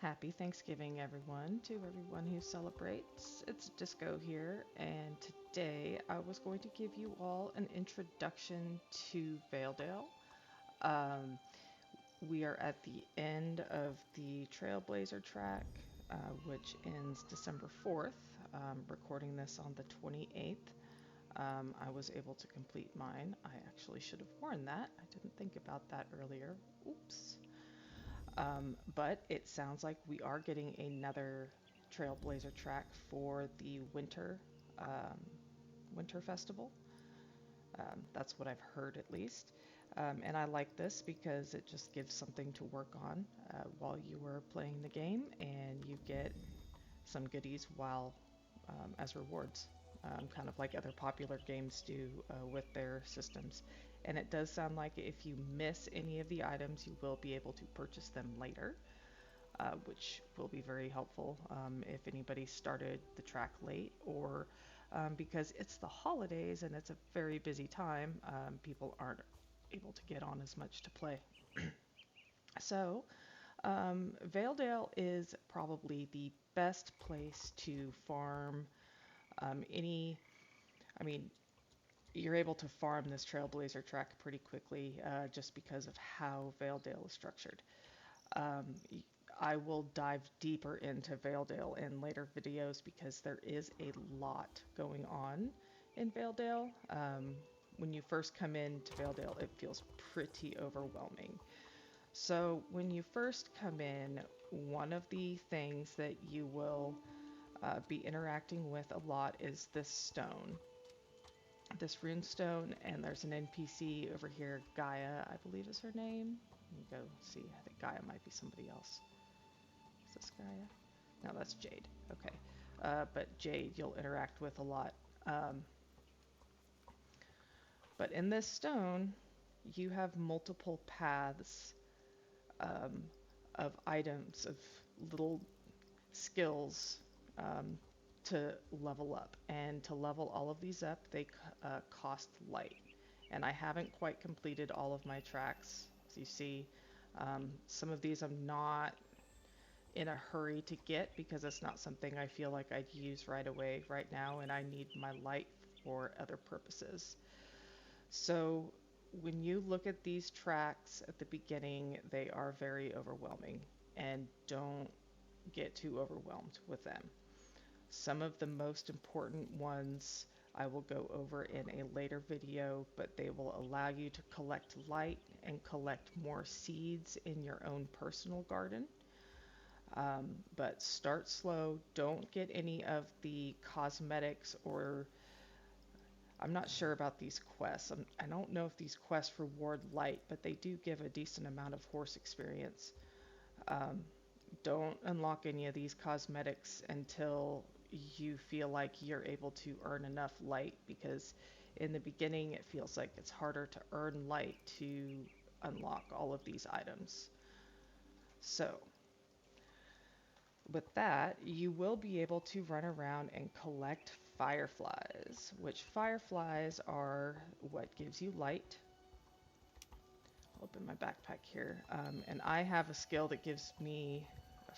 Happy Thanksgiving, everyone, to everyone who celebrates. It's Disco here, and today I was going to give you all an introduction to Valedale. Um, we are at the end of the Trailblazer track, which ends December 4th. Recording this on the 28th. I was able to complete mine. I actually should have worn that. I didn't think about that earlier. Oops. But it sounds like we are getting another Trailblazer track for the um, winter festival. That's what I've heard at least. And I like this because it just gives something to work on while you are playing the game, and you get some goodies while as rewards, kind of like other popular games do with their systems. And it does sound like if you miss any of the items, you will be able to purchase them later, which will be very helpful if anybody started the track late or because it's the holidays and it's a very busy time, people aren't able to get on as much to play. So, Valedale is probably the best place to farm any. I mean, you're able to farm this Trailblazer track pretty quickly just because of how Valedale is structured. Um, I will dive deeper into Valedale in later videos because there is a lot going on in Valedale. When you first come into Valedale, it feels pretty overwhelming. So, when you first come in, one of the things that you will be interacting with a lot is this rune stone, and there's an NPC over here, Gaia, I believe is her name. Let me go see. I think Gaia might be somebody else. Is this Gaia? No, that's Jade. Okay. But Jade you'll interact with a lot. Um, but in this stone, you have multiple paths um, of items, of little skills um, to level up. And to level all of these up, they cost light. And I haven't quite completed all of my tracks. As you see, some of these I'm not in a hurry to get because it's not something I feel like I'd use right away, right now, and I need my light for other purposes. So when you look at these tracks at the beginning, they are very overwhelming, and don't get too overwhelmed with them. Some of the most important ones I will go over in a later video, but they will allow you to collect light and collect more seeds in your own personal garden. But start slow. Don't get any of the cosmetics, or I'm not sure about these quests. I don't know if these quests reward light, but they do give a decent amount of horse experience. Um, don't unlock any of these cosmetics until you feel like you're able to earn enough light, because in the beginning it feels like it's harder to earn light to unlock all of these items. So, with that, you will be able to run around and collect fireflies, which fireflies are what gives you light. I'll open my backpack here. And I have a skill that gives me,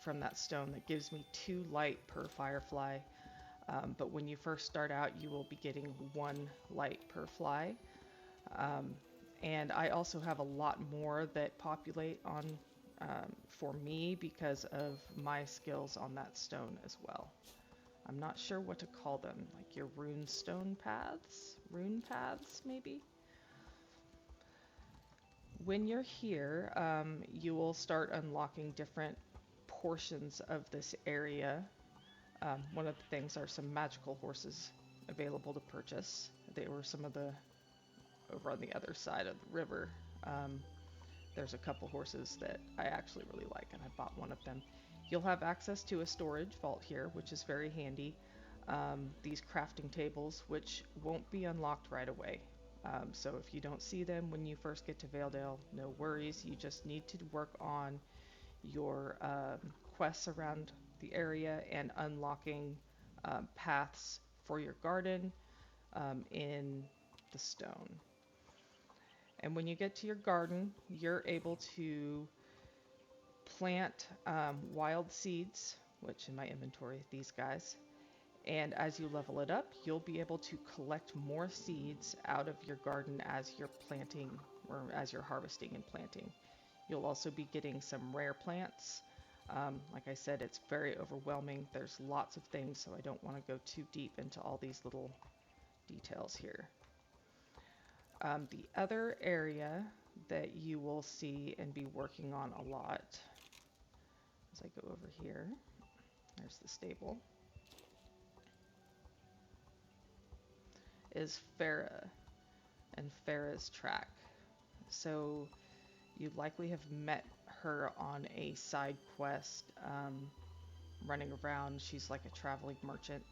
from that stone, that gives me 2 light per firefly. But when you first start out, you will be getting 1 light per fly. Um, and I also have a lot more that populate on for me because of my skills on that stone as well. I'm not sure what to call them, like your rune stone paths? Rune paths, maybe? When you're here, you will start unlocking different portions of this area. One of the things are some magical horses available to purchase. They were some of the over on the other side of the river. Um, there's a couple horses that I actually really like, and I bought one of them. You'll have access to a storage vault here, which is very handy. These crafting tables, which won't be unlocked right away. So if you don't see them when you first get to Valedale, no worries. You just need to work on your quests around the area and unlocking paths for your garden in the stone. And when you get to your garden, you're able to plant wild seeds, which in my inventory, these guys. And as you level it up, you'll be able to collect more seeds out of your garden as you're planting or as you're harvesting and planting. You'll also be getting some rare plants. Like I said, it's very overwhelming. There's lots of things, so I don't want to go too deep into all these little details here. The other area that you will see and be working on a lot, as I go over here, there's the stable, is Farah and Farah's track. So you likely have met her on a side quest, running around. She's like a traveling merchant.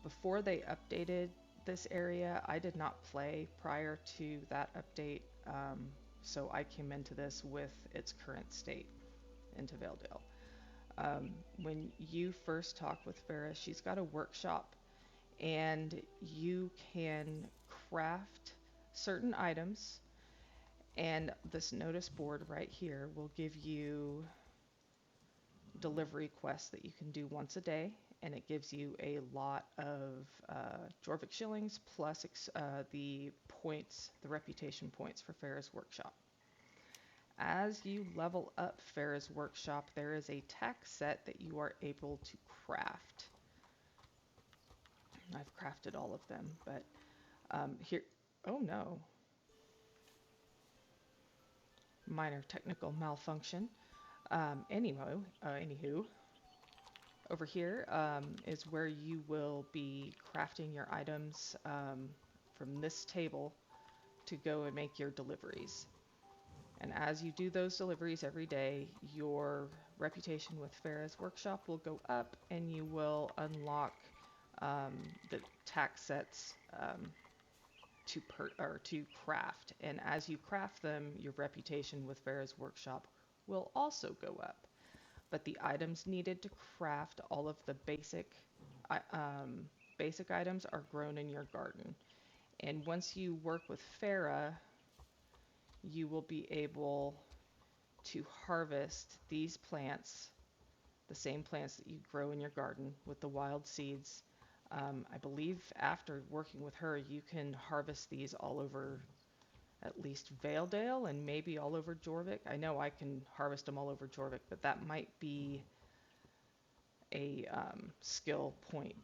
Before they updated this area, I did not play prior to that update, so I came into this with its current state into Valedale. When you first talk with Farah, she's got a workshop, and you can craft certain items, and this notice board right here will give you delivery quests that you can do once a day, and it gives you a lot of Jorvik shillings plus the points, the reputation points for Farah's workshop. As you level up Farah's workshop, there is a tech set that you are able to craft. I've crafted all of them, but here, oh no, minor technical malfunction. Anywho, over here is where you will be crafting your items from this table to go and make your deliveries. And as you do those deliveries every day, your reputation with Farah's workshop will go up, and you will unlock the tax sets to craft. And as you craft them, your reputation with Farah's workshop will also go up. But the items needed to craft all of the basic items are grown in your garden. And once you work with Farah, you will be able to harvest these plants, the same plants that you grow in your garden with the wild seeds. I believe after working with her, you can harvest these all over at least Valedale and maybe all over Jorvik. I know I can harvest them all over Jorvik, but that might be a skill point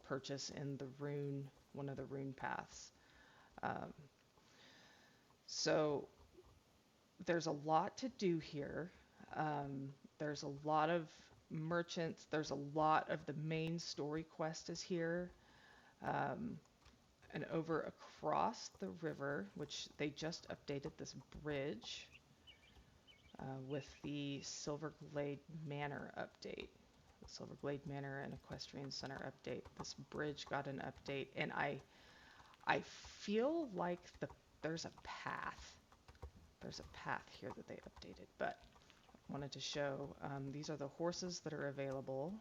purchase in the rune, one of the rune paths. So there's a lot to do here. There's a lot of merchants. There's a lot of the main story quest is here. And over across the river, which they just updated this bridge with the Silverglade Manor update. The Silverglade Manor and Equestrian Center update. This bridge got an update, and I feel like there's a path. There's a path here that they updated, but I wanted to show these are the horses that are available,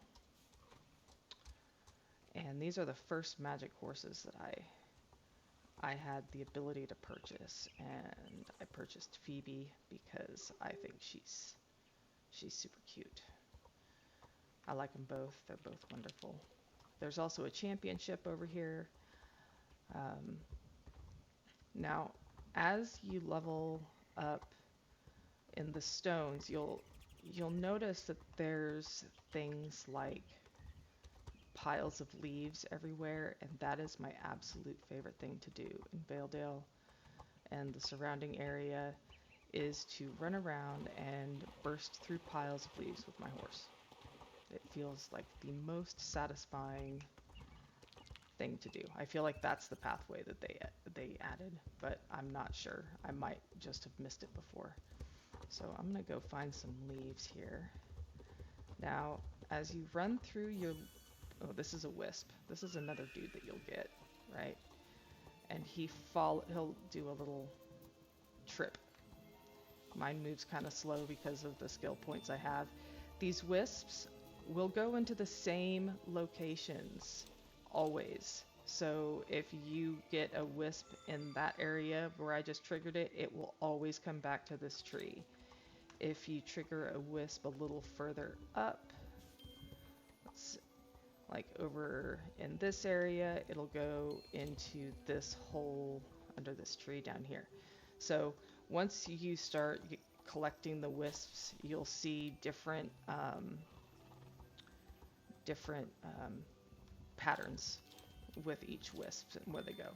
and these are the first magic horses that I had the ability to purchase, and I purchased Phoebe because I think she's super cute. I like them both. They're both wonderful. There's also a championship over here. Now, as you level up in the stones, you'll notice that there's things like piles of leaves everywhere, and that is my absolute favorite thing to do in Valedale and the surrounding area, is to run around and burst through piles of leaves with my horse. It feels like the most satisfying thing to do. I feel like that's the pathway that they added, but I'm not sure. I might just have missed it before. So I'm gonna go find some leaves here. Now, as you run through oh, this is a wisp. This is another dude that you'll get, right? And he'll do a little trip. Mine moves kind of slow because of the skill points I have. These wisps will go into the same locations always. So if you get a wisp in that area where I just triggered it, it will always come back to this tree. If you trigger a wisp a little further up, let's like over in this area, it'll go into this hole under this tree down here. So once you start collecting the wisps, you'll see different patterns with each wisp and where they go.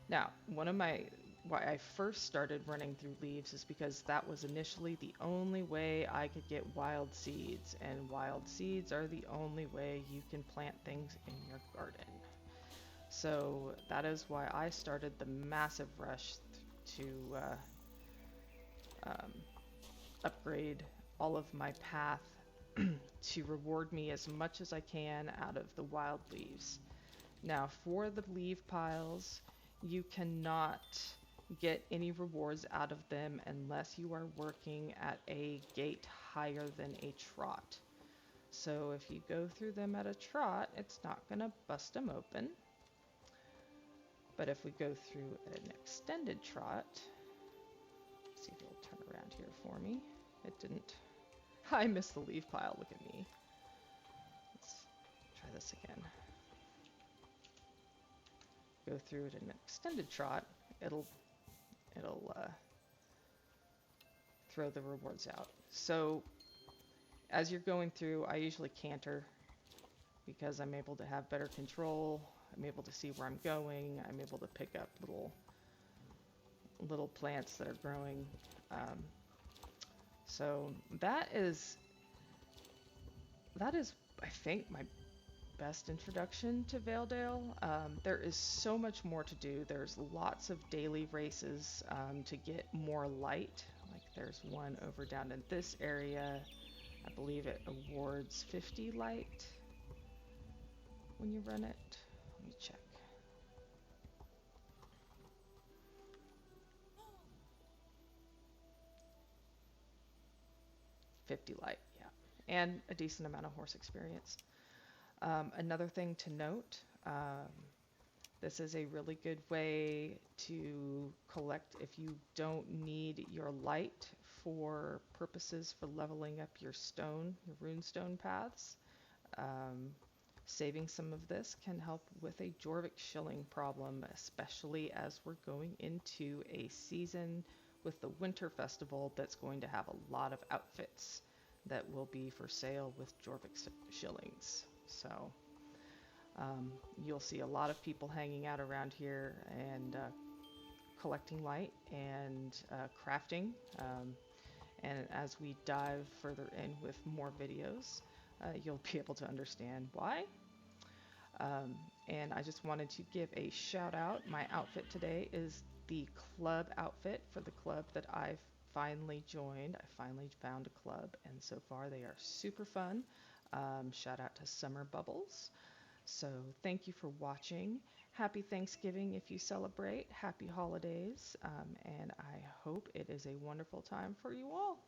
Now, one of my why I first started running through leaves is because that was initially the only way I could get wild seeds, and wild seeds are the only way you can plant things in your garden. So that is why I started the massive rush to um, upgrade all of my path to reward me as much as I can out of the wild leaves. Now, for the leaf piles, you cannot get any rewards out of them unless you are working at a gate higher than a trot. So if you go through them at a trot, it's not going to bust them open. But if we go through at an extended trot, let's see if it'll turn around here for me. It didn't. I missed the leaf pile, look at me. Let's try this again. Go through at an extended trot, it'll throw the rewards out. So as you're going through, I usually canter because I'm able to have better control. I'm able to see where I'm going. I'm able to pick up little plants that are growing. So that is, I think, my best introduction to Valedale. There is so much more to do. There's lots of daily races to get more light. Like there's one over down in this area. I believe it awards 50 light when you run it. Let me check. $50 light, yeah. And a decent amount of horse experience. Another thing to note, this is a really good way to collect if you don't need your light for purposes for leveling up your runestone paths. Saving some of this can help with a Jorvik shilling problem, especially as we're going into a season with the Winter Festival that's going to have a lot of outfits that will be for sale with Jorvik shillings. So you'll see a lot of people hanging out around here and collecting light and crafting. And as we dive further in with more videos, you'll be able to understand why. And I just wanted to give a shout out. My outfit today is the club outfit for the club that I've finally joined. I finally found a club, and so far they are super fun. Shout out to Summer Bubbles. So thank you for watching. Happy Thanksgiving if you celebrate. Happy holidays. And I hope it is a wonderful time for you all.